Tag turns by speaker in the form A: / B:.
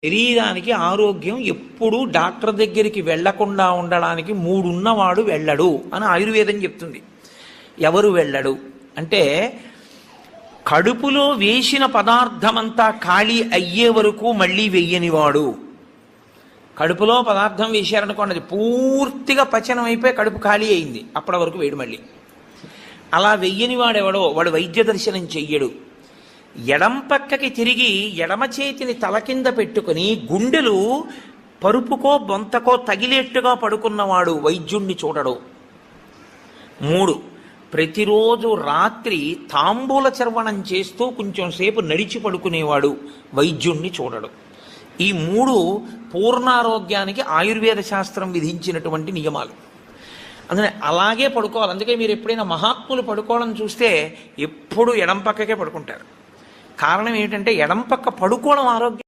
A: శరీరానికి ఆరోగ్యం ఎప్పుడూ డాక్టర్ దగ్గరికి వెళ్లకుండా ఉండడానికి మూడున్నవాడు వెళ్ళడు అని ఆయుర్వేదం చెప్తుంది. ఎవరు వెళ్ళడు అంటే, కడుపులో వేసిన పదార్థమంతా ఖాళీ అయ్యే వరకు మళ్ళీ వెయ్యనివాడు. కడుపులో పదార్థం వేశారనుకోండి, అది పూర్తిగా పచనం అయిపోయి కడుపు ఖాళీ అయింది, అప్పటి వరకు వేడు మళ్ళీ. అలా వెయ్యని వాడెవడో వాడు వైద్య దర్శనం చెయ్యడు. ఎడం పక్కకి తిరిగి ఎడమ చేతిని తల కింద పెట్టుకుని గుండెలు పరుపుకో బొంతకో తగిలేట్టుగా పడుకున్నవాడు వైద్యుణ్ణి చూడడు. 3, ప్రతిరోజు రాత్రి తాంబూల చర్వణం చేస్తూ కొంచెం సేపు నడిచి పడుకునేవాడు వైద్యుణ్ణి చూడడు. ఈ 3 పూర్ణారోగ్యానికి ఆయుర్వేద శాస్త్రం విధించినటువంటి నియమాలు. అందుకని అలాగే పడుకోవాలి. అందుకే మీరు ఎప్పుడైనా మహాత్ములు పడుకోవడం చూస్తే ఎప్పుడు ఎడం పక్కకే పడుకుంటారు. కారణం ఏమిటంటే ఎడం పక్క పడుకోవడం ఆరోగ్యం.